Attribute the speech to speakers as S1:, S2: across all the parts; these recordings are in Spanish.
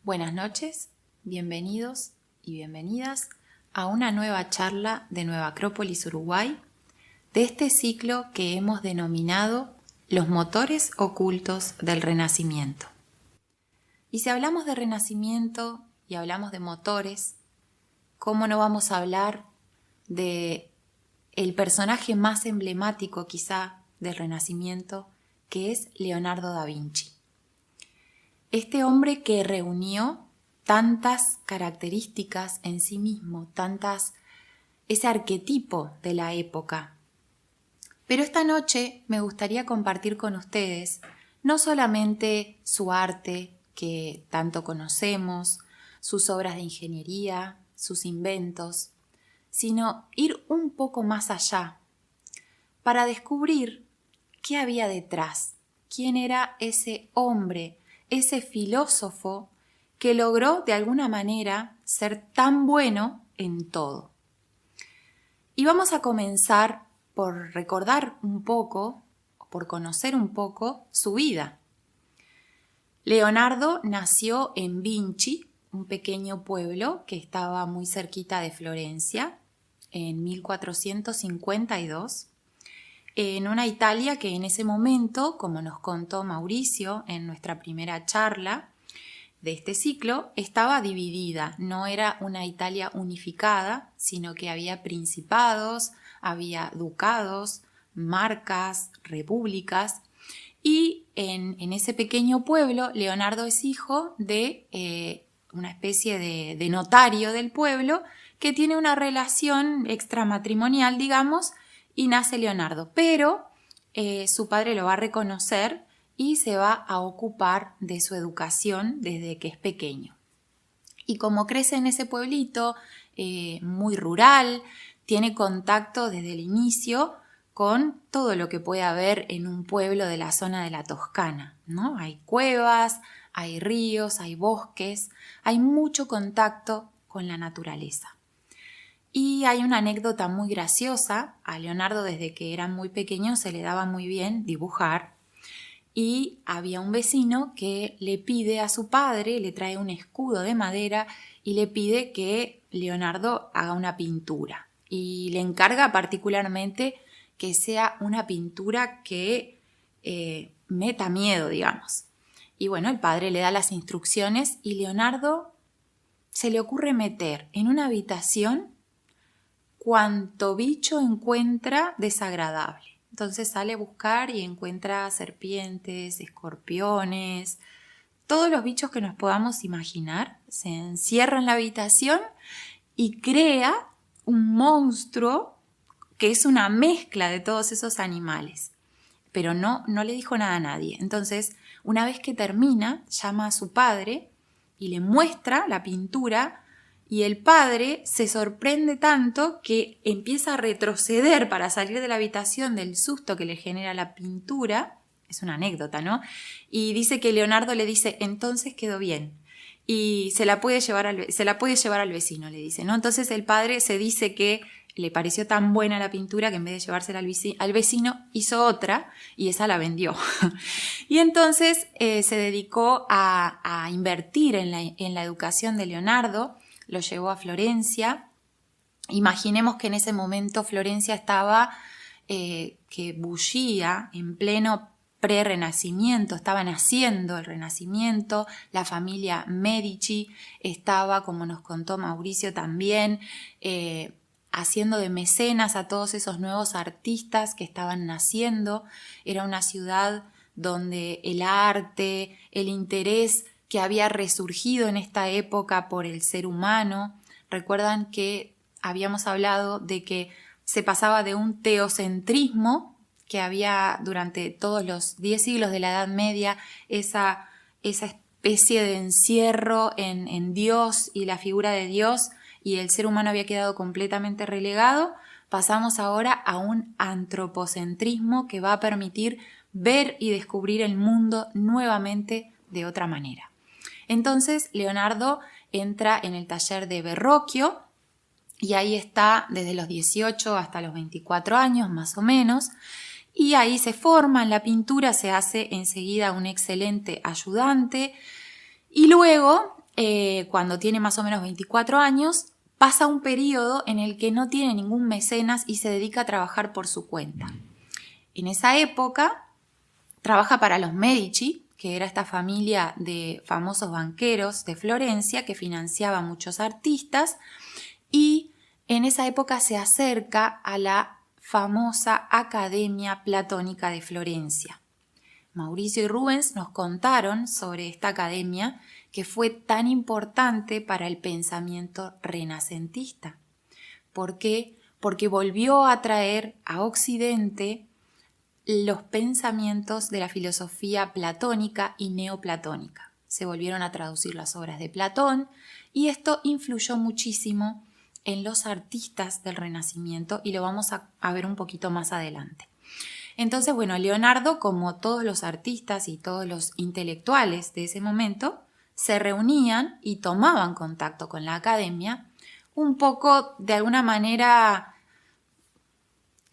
S1: Buenas noches, bienvenidos y bienvenidas a una nueva charla de Nueva Acrópolis, Uruguay, de este ciclo que hemos denominado Los motores ocultos del Renacimiento. Y si hablamos de Renacimiento y hablamos de motores, ¿cómo no vamos a hablar de el personaje más emblemático quizá del Renacimiento, que es Leonardo da Vinci? Este hombre que reunió tantas características en sí mismo, ese arquetipo de la época. Pero esta noche me gustaría compartir con ustedes no solamente su arte, que tanto conocemos, sus obras de ingeniería, sus inventos, sino ir un poco más allá para descubrir qué había detrás, quién era ese hombre, ese filósofo que logró de alguna manera ser tan bueno en todo. Y vamos a comenzar por recordar un poco, por conocer un poco su vida. Leonardo nació en Vinci, un pequeño pueblo que estaba muy cerquita de Florencia, en 1452. En una Italia que en ese momento, como nos contó Mauricio en nuestra primera charla de este ciclo, estaba dividida. No era una Italia unificada, sino que había principados, había ducados, marcas, repúblicas. Y en ese pequeño pueblo, Leonardo es hijo de una especie de notario del pueblo que tiene una relación extramatrimonial, digamos, y nace Leonardo, pero su padre lo va a reconocer y se va a ocupar de su educación desde que es pequeño. Y como crece en ese pueblito muy rural, tiene contacto desde el inicio con todo lo que puede haber en un pueblo de la zona de la Toscana, ¿no? Hay cuevas, hay ríos, hay bosques, hay mucho contacto con la naturaleza. Y hay una anécdota muy graciosa. A Leonardo desde que era muy pequeño se le daba muy bien dibujar y había un vecino que le pide a su padre, le trae un escudo de madera y le pide que Leonardo haga una pintura y le encarga particularmente que sea una pintura que meta miedo, digamos. Y bueno, el padre le da las instrucciones y Leonardo se le ocurre meter en una habitación cuanto bicho encuentra desagradable. Entonces sale a buscar y encuentra serpientes, escorpiones, todos los bichos que nos podamos imaginar. Se encierra en la habitación y crea un monstruo que es una mezcla de todos esos animales. Pero no le dijo nada a nadie. Entonces, una vez que termina, llama a su padre y le muestra la pintura. Y el padre se sorprende tanto que empieza a retroceder para salir de la habitación del susto que le genera la pintura. Es una anécdota, ¿no? Y dice que Leonardo le dice, entonces quedó bien. Y se la puede llevar al vecino, le dice, ¿no? Entonces el padre se dice que le pareció tan buena la pintura que en vez de llevársela al vecino hizo otra y esa la vendió. Y entonces se dedicó a invertir en la educación de Leonardo. Lo llevó a Florencia. Imaginemos que en ese momento Florencia estaba que bullía en pleno pre-renacimiento, estaba naciendo el Renacimiento, la familia Medici estaba, como nos contó Mauricio también, haciendo de mecenas a todos esos nuevos artistas que estaban naciendo. Era una ciudad donde el arte, el interés que había resurgido en esta época por el ser humano. Recuerdan que habíamos hablado de que se pasaba de un teocentrismo que había durante todos los 10 siglos de la Edad Media, esa especie de encierro en Dios y la figura de Dios, y el ser humano había quedado completamente relegado. Pasamos ahora a un antropocentrismo que va a permitir ver y descubrir el mundo nuevamente de otra manera. Entonces Leonardo entra en el taller de Verrocchio y ahí está desde los 18 hasta los 24 años más o menos, y ahí se forma en la pintura, se hace enseguida un excelente ayudante y luego cuando tiene más o menos 24 años, pasa un periodo en el que no tiene ningún mecenas y se dedica a trabajar por su cuenta. En esa época trabaja para los Medici, que era esta familia de famosos banqueros de Florencia que financiaba a muchos artistas, y en esa época se acerca a la famosa Academia Platónica de Florencia. Mauricio y Rubens nos contaron sobre esta academia que fue tan importante para el pensamiento renacentista. ¿Por qué? Porque volvió a traer a Occidente los pensamientos de la filosofía platónica y neoplatónica. Se volvieron a traducir las obras de Platón y esto influyó muchísimo en los artistas del Renacimiento y lo vamos a ver un poquito más adelante. Entonces, bueno, Leonardo, como todos los artistas y todos los intelectuales de ese momento, se reunían y tomaban contacto con la academia, un poco de alguna manera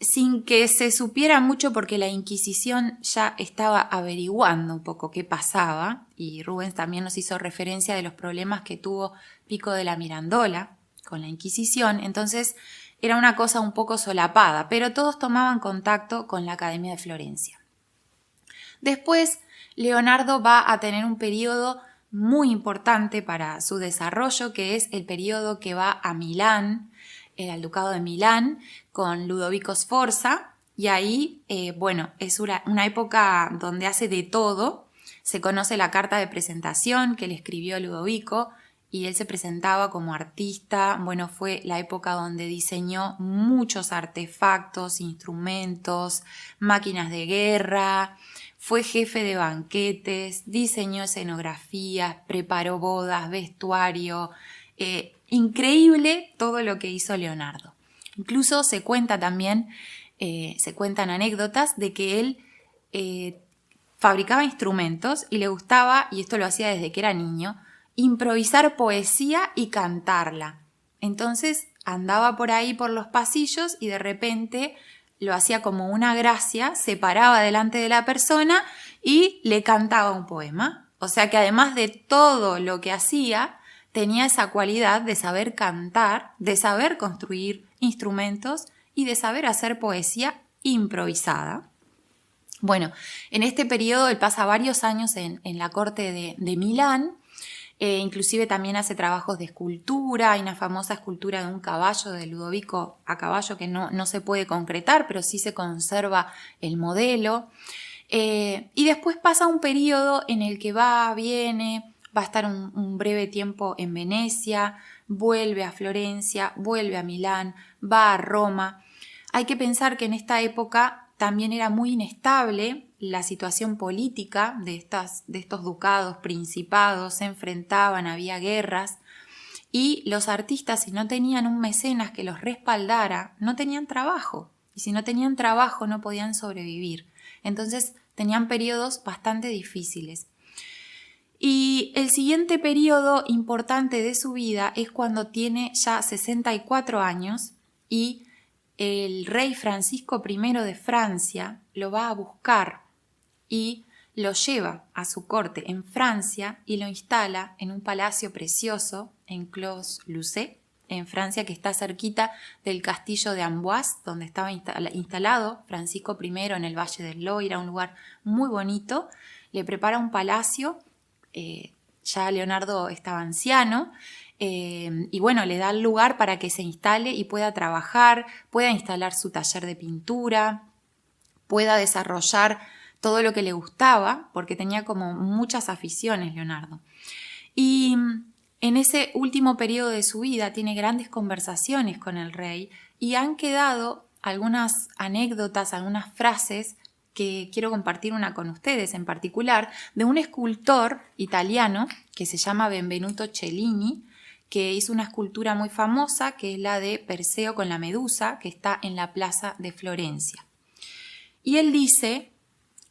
S1: sin que se supiera mucho porque la Inquisición ya estaba averiguando un poco qué pasaba, y Rubens también nos hizo referencia de los problemas que tuvo Pico de la Mirandola con la Inquisición. Entonces era una cosa un poco solapada, pero todos tomaban contacto con la Academia de Florencia. Después, Leonardo va a tener un periodo muy importante para su desarrollo, que es el periodo que va a Milán, al Ducado de Milán, con Ludovico Sforza, y ahí, es una época donde hace de todo. Se conoce la carta de presentación que le escribió Ludovico, y él se presentaba como artista. Bueno, fue la época donde diseñó muchos artefactos, instrumentos, máquinas de guerra, fue jefe de banquetes, diseñó escenografías, preparó bodas, vestuario. Increíble todo lo que hizo Leonardo. Incluso se cuenta también, se cuentan anécdotas de que él fabricaba instrumentos y le gustaba, y esto lo hacía desde que era niño, improvisar poesía y cantarla. Entonces andaba por ahí por los pasillos y de repente lo hacía como una gracia, se paraba delante de la persona y le cantaba un poema. O sea que además de todo lo que hacía, tenía esa cualidad de saber cantar, de saber construir instrumentos y de saber hacer poesía improvisada. Bueno, en este periodo él pasa varios años en la corte de Milán. Inclusive también hace trabajos de escultura. Hay una famosa escultura de un caballo de Ludovico a caballo que no se puede concretar, pero sí se conserva el modelo. Y después pasa un periodo en el que viene, va a estar un breve tiempo en Venecia, vuelve a Florencia, vuelve a Milán, va a Roma. Hay que pensar que en esta época también era muy inestable la situación política de estos ducados, principados, se enfrentaban, había guerras, y los artistas, si no tenían un mecenas que los respaldara, no tenían trabajo, y si no tenían trabajo no podían sobrevivir. Entonces tenían periodos bastante difíciles. Y el siguiente periodo importante de su vida es cuando tiene ya 64 años y el rey Francisco I de Francia lo va a buscar y lo lleva a su corte en Francia y lo instala en un palacio precioso en Clos-Lucé, en Francia, que está cerquita del castillo de Amboise, donde estaba instalado Francisco I en el Valle del Loira, un lugar muy bonito. Le prepara un palacio, ya Leonardo estaba anciano, y bueno, le da el lugar para que se instale y pueda trabajar, pueda instalar su taller de pintura, pueda desarrollar todo lo que le gustaba, porque tenía como muchas aficiones Leonardo. Y en ese último periodo de su vida tiene grandes conversaciones con el rey y han quedado algunas anécdotas, algunas frases que quiero compartir una con ustedes en particular, de un escultor italiano que se llama Benvenuto Cellini, que hizo una escultura muy famosa que es la de Perseo con la Medusa, que está en la plaza de Florencia. Y él dice: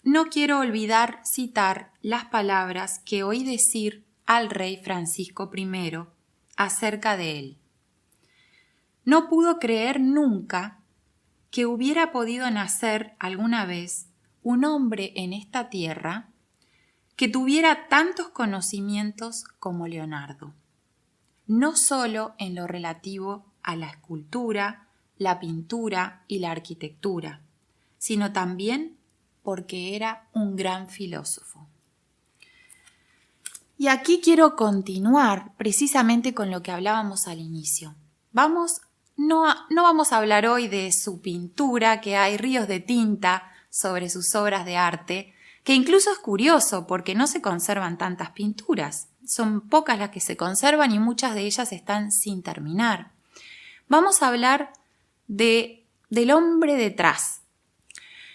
S1: no quiero olvidar citar las palabras que oí decir al rey Francisco I acerca de él. No pudo creer nunca que hubiera podido nacer alguna vez un hombre en esta tierra que tuviera tantos conocimientos como Leonardo, no solo en lo relativo a la escultura, la pintura y la arquitectura, sino también porque era un gran filósofo. Y aquí quiero continuar precisamente con lo que hablábamos al inicio. No vamos a hablar hoy de su pintura, que hay ríos de tinta sobre sus obras de arte, que incluso es curioso porque no se conservan tantas pinturas. Son pocas las que se conservan y muchas de ellas están sin terminar. Vamos a hablar del hombre detrás.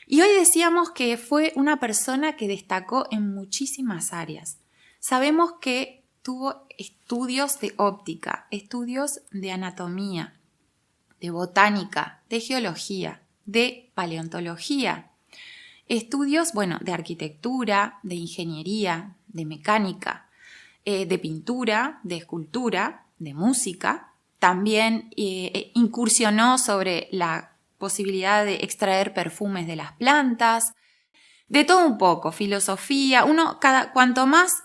S1: Y hoy decíamos que fue una persona que destacó en muchísimas áreas. Sabemos que tuvo estudios de óptica, estudios de anatomía, de botánica, de geología, de paleontología, estudios, de arquitectura, de ingeniería, de mecánica, de pintura, de escultura, de música. También incursionó sobre la posibilidad de extraer perfumes de las plantas, de todo un poco, filosofía. Cuanto más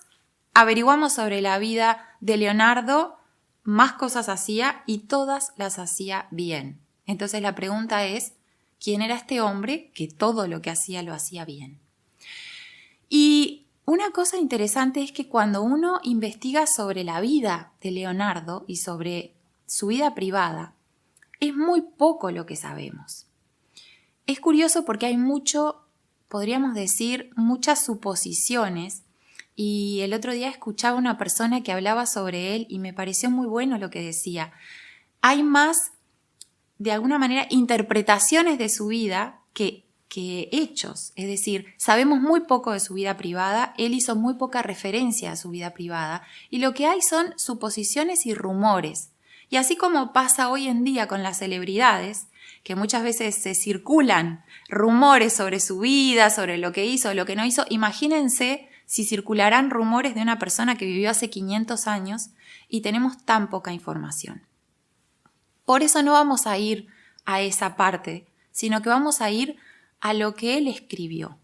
S1: averiguamos sobre la vida de Leonardo, más cosas hacía y todas las hacía bien. Entonces la pregunta es, ¿quién era este hombre que todo lo que hacía lo hacía bien? Y una cosa interesante es que cuando uno investiga sobre la vida de Leonardo y sobre su vida privada, es muy poco lo que sabemos. Es curioso porque hay podríamos decir, muchas suposiciones. Y el otro día escuchaba una persona que hablaba sobre él y me pareció muy bueno lo que decía. Hay más, de alguna manera, interpretaciones de su vida que hechos. Es decir, sabemos muy poco de su vida privada, él hizo muy poca referencia a su vida privada y lo que hay son suposiciones y rumores. Y así como pasa hoy en día con las celebridades, que muchas veces se circulan rumores sobre su vida, sobre lo que hizo, lo que no hizo, imagínense si circularán rumores de una persona que vivió hace 500 años y tenemos tan poca información. Por eso no vamos a ir a esa parte, sino que vamos a ir a lo que él escribió.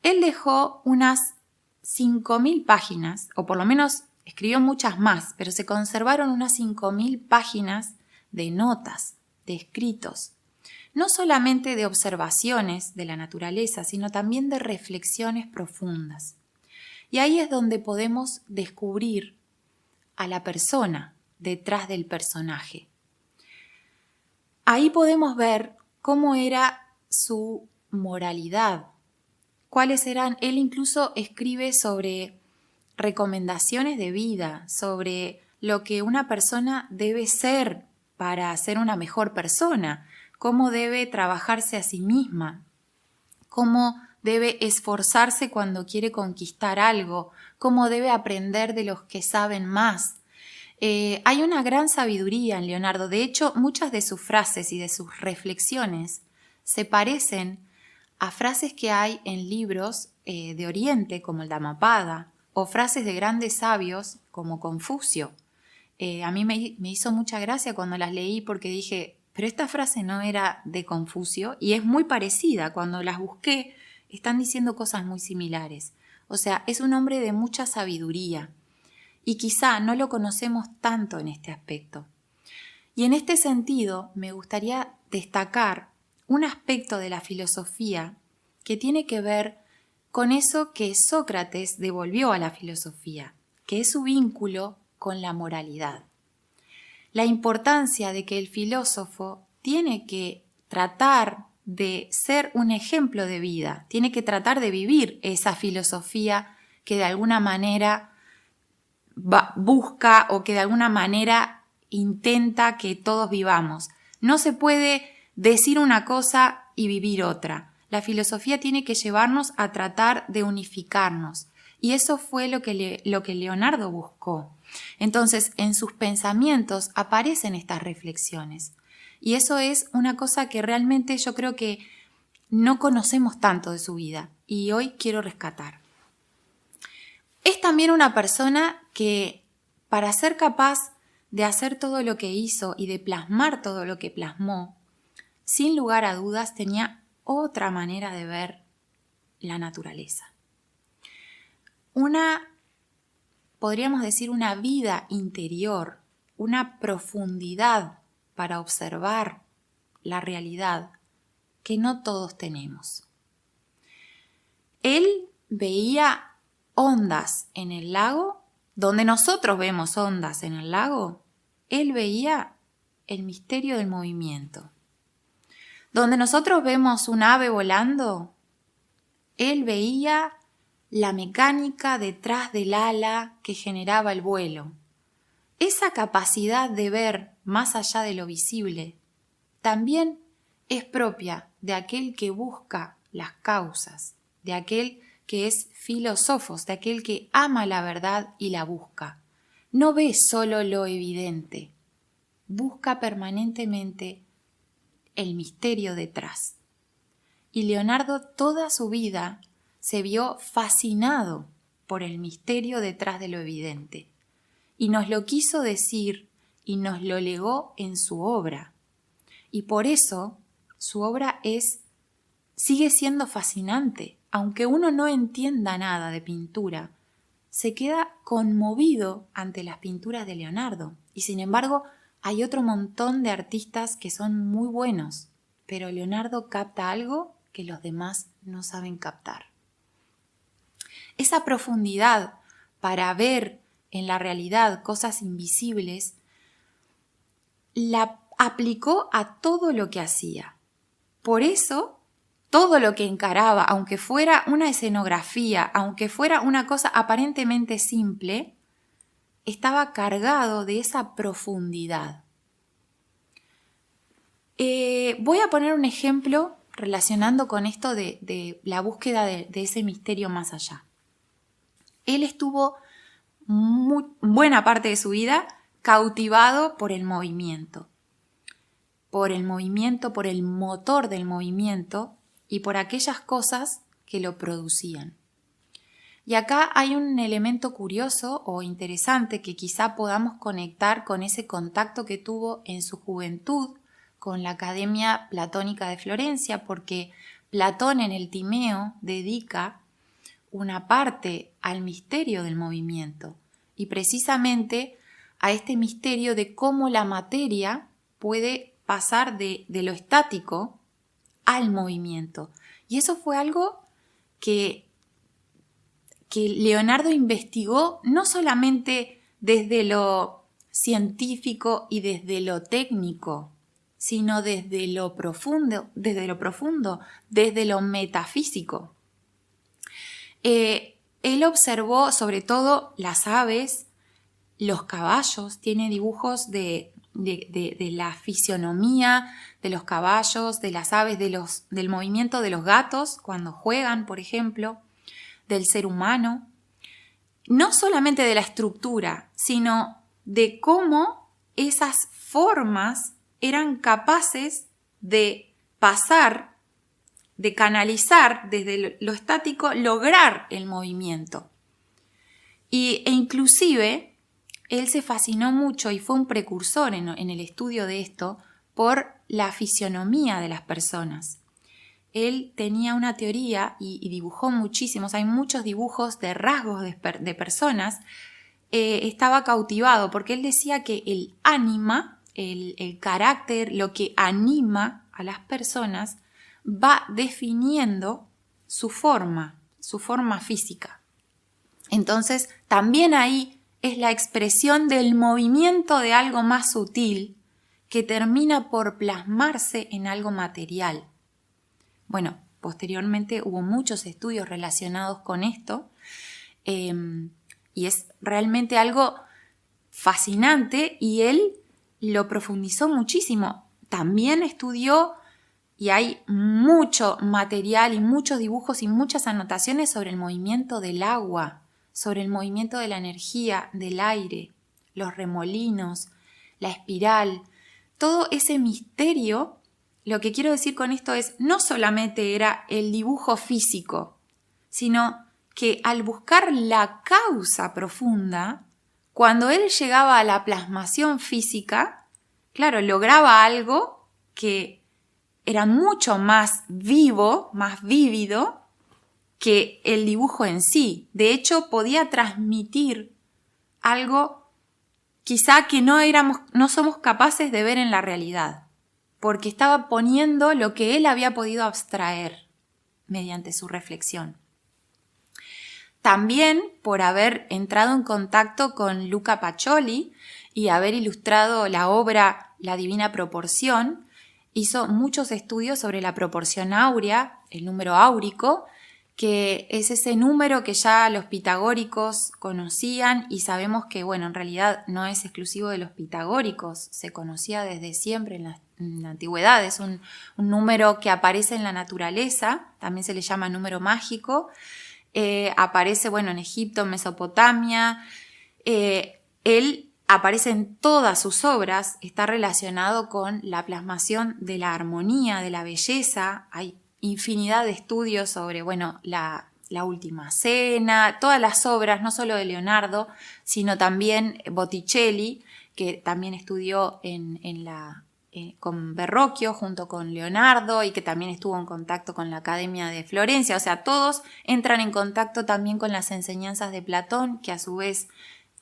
S1: Él dejó unas 5.000 páginas, o por lo menos escribió muchas más, pero se conservaron unas 5.000 páginas de notas, de escritos, no solamente de observaciones de la naturaleza, sino también de reflexiones profundas. Y ahí es donde podemos descubrir a la persona detrás del personaje. Ahí podemos ver cómo era su moralidad, cuáles eran. Él incluso escribe sobre recomendaciones de vida, sobre lo que una persona debe ser para ser una mejor persona, cómo debe trabajarse a sí misma, cómo debe esforzarse cuando quiere conquistar algo, cómo debe aprender de los que saben más. Hay una gran sabiduría en Leonardo. De hecho, muchas de sus frases y de sus reflexiones se parecen a frases que hay en libros de Oriente, como el Dhammapada, o frases de grandes sabios como Confucio. A mí me hizo mucha gracia cuando las leí porque dije, pero esta frase no era de Confucio y es muy parecida. Cuando las busqué, están diciendo cosas muy similares. O sea, es un hombre de mucha sabiduría y quizá no lo conocemos tanto en este aspecto. Y en este sentido, me gustaría destacar un aspecto de la filosofía que tiene que ver con eso que Sócrates devolvió a la filosofía, que es su vínculo con la moralidad. La importancia de que el filósofo tiene que tratar de ser un ejemplo de vida, tiene que tratar de vivir esa filosofía que de alguna manera busca o que de alguna manera intenta que todos vivamos. No se puede decir una cosa y vivir otra. La filosofía tiene que llevarnos a tratar de unificarnos. Y eso fue lo que Leonardo buscó. Entonces, en sus pensamientos aparecen estas reflexiones. Y eso es una cosa que realmente yo creo que no conocemos tanto de su vida. Y hoy quiero rescatar. Es también una persona que, para ser capaz de hacer todo lo que hizo y de plasmar todo lo que plasmó, sin lugar a dudas tenía otra manera de ver la naturaleza. podríamos decir, una vida interior, una profundidad para observar la realidad que no todos tenemos. Él veía ondas en el lago, donde nosotros vemos ondas en el lago, él veía el misterio del movimiento. Donde nosotros vemos un ave volando, él veía la mecánica detrás del ala que generaba el vuelo. Esa capacidad de ver más allá de lo visible también es propia de aquel que busca las causas, de aquel que es filósofos, de aquel que ama la verdad y la busca. No ve solo lo evidente, busca permanentemente el misterio detrás. Y Leonardo toda su vida se vio fascinado por el misterio detrás de lo evidente. Y nos lo quiso decir y nos lo legó en su obra. Y por eso su obra sigue siendo fascinante. Aunque uno no entienda nada de pintura, se queda conmovido ante las pinturas de Leonardo. Y sin embargo, hay otro montón de artistas que son muy buenos, pero Leonardo capta algo que los demás no saben captar. Esa profundidad para ver en la realidad cosas invisibles, la aplicó a todo lo que hacía. Por eso, todo lo que encaraba, aunque fuera una escenografía, aunque fuera una cosa aparentemente simple, estaba cargado de esa profundidad. Voy a poner un ejemplo relacionando con esto de la búsqueda de ese misterio más allá. Él estuvo buena parte de su vida cautivado por el movimiento, por el motor del movimiento y por aquellas cosas que lo producían. Y acá hay un elemento curioso o interesante que quizá podamos conectar con ese contacto que tuvo en su juventud con la Academia Platónica de Florencia, porque Platón en el Timeo dedica una parte al misterio del movimiento y precisamente a este misterio de cómo la materia puede pasar de lo estático al movimiento. Y eso fue algo que Leonardo investigó no solamente desde lo científico y desde lo técnico, sino desde lo profundo, desde lo metafísico. Él observó sobre todo las aves, los caballos, tiene dibujos de la fisionomía de los caballos, de las aves, del movimiento de los gatos cuando juegan, por ejemplo, del ser humano, no solamente de la estructura, sino de cómo esas formas eran capaces de pasar, de canalizar desde lo estático, lograr el movimiento. E inclusive, él se fascinó mucho y fue un precursor en el estudio de esto por la fisionomía de las personas. Él tenía una teoría y dibujó muchísimos, hay muchos dibujos de rasgos de personas. Estaba cautivado porque él decía que el ánima, el carácter, lo que anima a las personas, va definiendo su forma física. Entonces, también ahí es la expresión del movimiento de algo más sutil que termina por plasmarse en algo material. Bueno, posteriormente hubo muchos estudios relacionados con esto y es realmente algo fascinante y él lo profundizó muchísimo. También estudió y hay mucho material y muchos dibujos y muchas anotaciones sobre el movimiento del agua, sobre el movimiento de la energía, del aire, los remolinos, la espiral, todo ese misterio. Lo que quiero decir con esto es, no solamente era el dibujo físico, sino que al buscar la causa profunda, cuando él llegaba a la plasmación física, claro, lograba algo que era mucho más vivo, más vívido, que el dibujo en sí. De hecho, podía transmitir algo quizá que no somos capaces de ver en la realidad, porque estaba poniendo lo que él había podido abstraer mediante su reflexión. También por haber entrado en contacto con Luca Pacioli y haber ilustrado la obra La Divina Proporción, hizo muchos estudios sobre la proporción áurea, el número áurico, que es ese número que ya los pitagóricos conocían y sabemos que, bueno, en realidad no es exclusivo de los pitagóricos, se conocía desde siempre en la antigüedad, es un número que aparece en la naturaleza, también se le llama número mágico, aparece, bueno, en Egipto, en Mesopotamia, él aparece en todas sus obras, está relacionado con la plasmación de la armonía, de la belleza. Hay infinidad de estudios sobre, bueno, la Última Cena, todas las obras, no solo de Leonardo, sino también Botticelli, que también estudió con Verrocchio junto con Leonardo y que también estuvo en contacto con la Academia de Florencia. O sea, todos entran en contacto también con las enseñanzas de Platón, que a su vez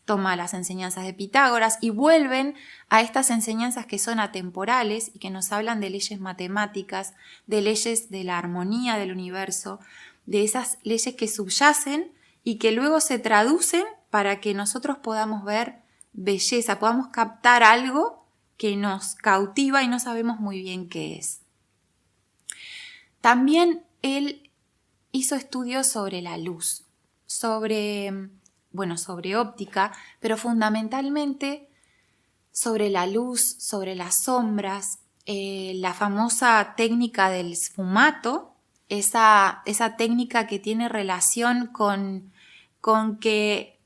S1: toma las enseñanzas de Pitágoras y vuelven a estas enseñanzas que son atemporales y que nos hablan de leyes matemáticas, de leyes de la armonía del universo, de esas leyes que subyacen y que luego se traducen para que nosotros podamos ver belleza, podamos captar algo que nos cautiva y no sabemos muy bien qué es. También él hizo estudios sobre la luz, sobre óptica, pero fundamentalmente sobre la luz, sobre las sombras, la famosa técnica del sfumato, esa técnica que tiene relación con que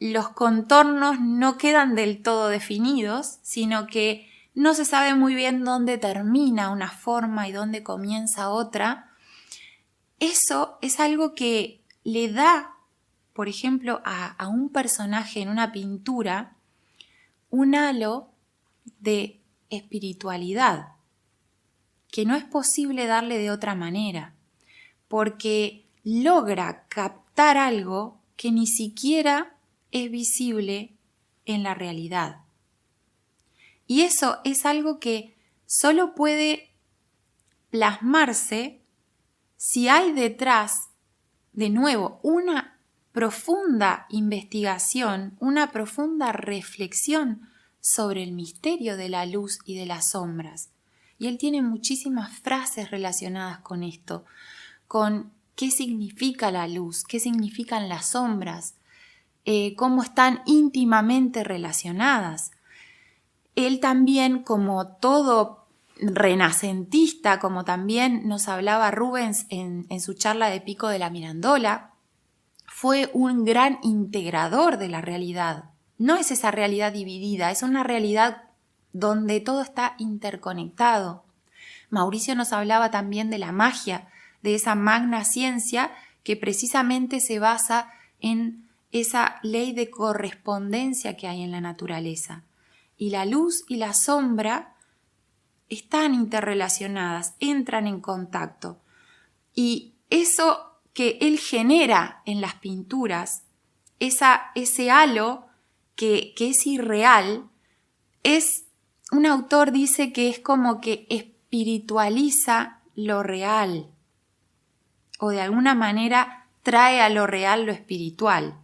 S1: los contornos no quedan del todo definidos, sino que no se sabe muy bien dónde termina una forma y dónde comienza otra. Eso es algo que le da, por ejemplo, a un personaje en una pintura un halo de espiritualidad que no es posible darle de otra manera, porque logra captar algo que ni siquiera es visible en la realidad. Y eso es algo que solo puede plasmarse si hay detrás, de nuevo, una profunda investigación, una profunda reflexión sobre el misterio de la luz y de las sombras. Y él tiene muchísimas frases relacionadas con esto, con qué significa la luz, qué significan las sombras, cómo están íntimamente relacionadas. Él también, como todo renacentista, como también nos hablaba Rubens en su charla de Pico de la Mirandola, fue un gran integrador de la realidad. No es esa realidad dividida, es una realidad donde todo está interconectado. Mauricio nos hablaba también de la magia, de esa magna ciencia que precisamente se basa en esa ley de correspondencia que hay en la naturaleza. Y la luz y la sombra están interrelacionadas, entran en contacto. Y eso que él genera en las pinturas, ese halo que es irreal, un autor dice que es como que espiritualiza lo real, o de alguna manera trae a lo real lo espiritual.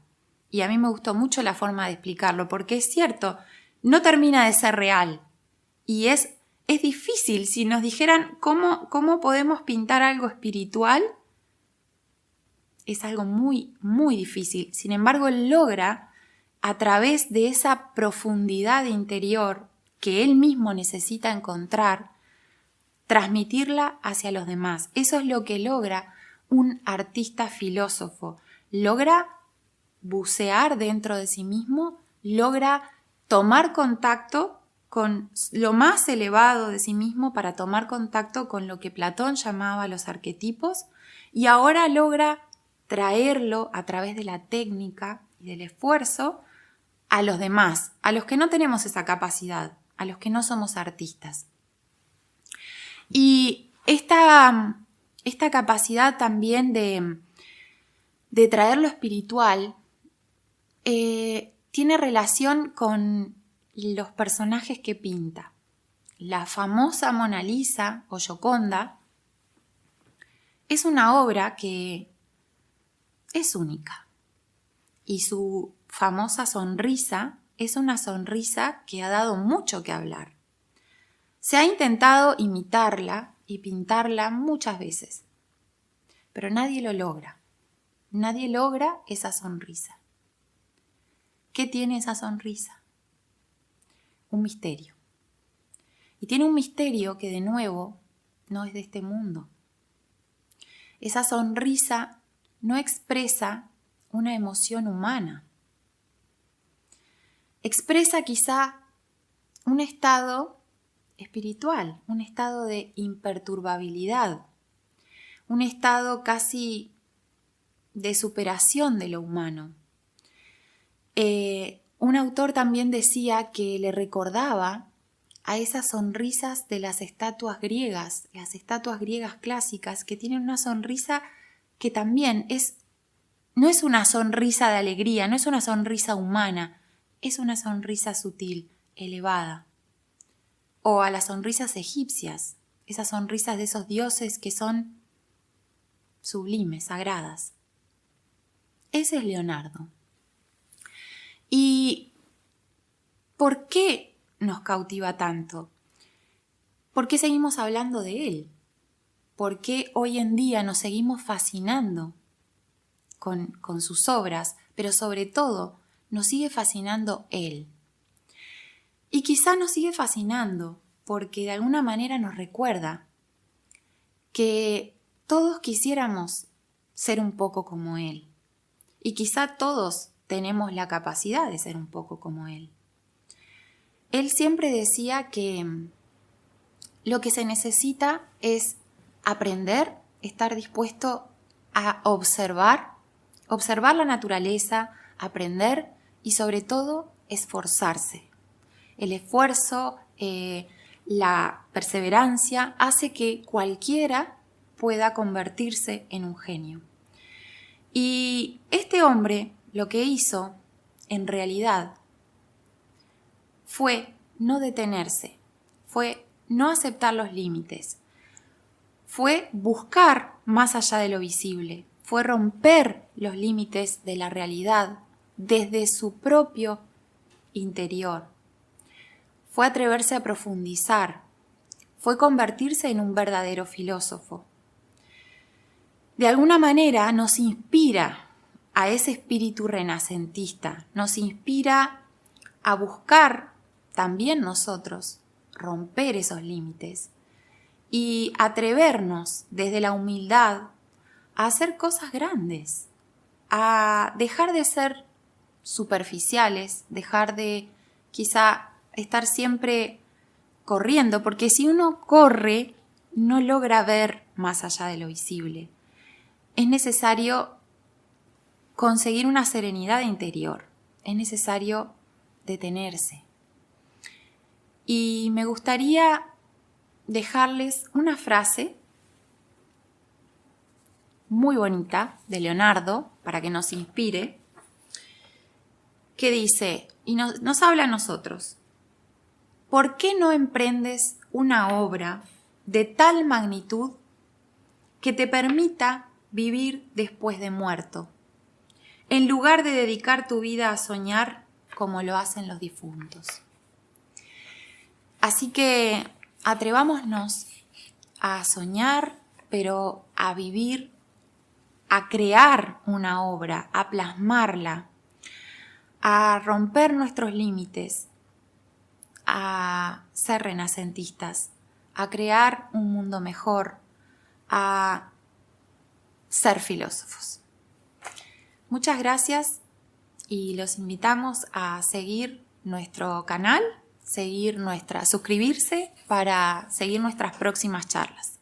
S1: Y a mí me gustó mucho la forma de explicarlo, porque es cierto, no termina de ser real. Y es difícil, si nos dijeran cómo podemos pintar algo espiritual, es algo muy, muy difícil. Sin embargo, él logra, a través de esa profundidad interior que él mismo necesita encontrar, transmitirla hacia los demás. Eso es lo que logra un artista filósofo. Logra bucear dentro de sí mismo, logra tomar contacto con lo más elevado de sí mismo para tomar contacto con lo que Platón llamaba los arquetipos, y ahora logra traerlo a través de la técnica y del esfuerzo a los demás, a los que no tenemos esa capacidad, a los que no somos artistas. Y esta capacidad también de de traer lo espiritual tiene relación con los personajes que pinta. La famosa Mona Lisa o Gioconda es una obra que es única y su famosa sonrisa es una sonrisa que ha dado mucho que hablar. Se ha intentado imitarla y pintarla muchas veces, pero nadie lo logra. Nadie logra esa sonrisa. ¿Qué tiene esa sonrisa? Un misterio. Y tiene un misterio que, de nuevo, no es de este mundo. Esa sonrisa no expresa una emoción humana. Expresa quizá un estado espiritual, un estado de imperturbabilidad, un estado casi de superación de lo humano. Un autor también decía que le recordaba a esas sonrisas de las estatuas griegas clásicas, que tienen una sonrisa que también no es una sonrisa de alegría, no es una sonrisa humana, es una sonrisa sutil, elevada. O a las sonrisas egipcias, esas sonrisas de esos dioses que son sublimes, sagradas. Ese es Leonardo. ¿Y por qué nos cautiva tanto? ¿Por qué seguimos hablando de él? ¿Por qué hoy en día nos seguimos fascinando con sus obras? Pero sobre todo, nos sigue fascinando él. Y quizá nos sigue fascinando porque de alguna manera nos recuerda que todos quisiéramos ser un poco como él. Y quizá todos tenemos la capacidad de ser un poco como él. Él siempre decía que lo que se necesita es aprender, estar dispuesto a observar la naturaleza, aprender y sobre todo esforzarse. El esfuerzo, la perseverancia hace que cualquiera pueda convertirse en un genio. Y este hombre lo que hizo, en realidad, fue no detenerse, fue no aceptar los límites, fue buscar más allá de lo visible, fue romper los límites de la realidad desde su propio interior, fue atreverse a profundizar, fue convertirse en un verdadero filósofo. De alguna manera nos inspira a ese espíritu renacentista, nos inspira a buscar también nosotros romper esos límites y atrevernos desde la humildad a hacer cosas grandes, a dejar de ser superficiales, dejar de quizá estar siempre corriendo, porque si uno corre no logra ver más allá de lo visible. Es necesario conseguir una serenidad interior, es necesario detenerse. Y me gustaría dejarles una frase muy bonita de Leonardo para que nos inspire, que dice, y nos habla a nosotros: ¿por qué no emprendes una obra de tal magnitud que te permita vivir después de muerto, en lugar de dedicar tu vida a soñar como lo hacen los difuntos? Así que atrevámonos a soñar, pero a vivir, a crear una obra, a plasmarla, a romper nuestros límites, a ser renacentistas, a crear un mundo mejor, a ser filósofos. Muchas gracias y los invitamos a seguir nuestro canal, suscribirse para seguir nuestras próximas charlas.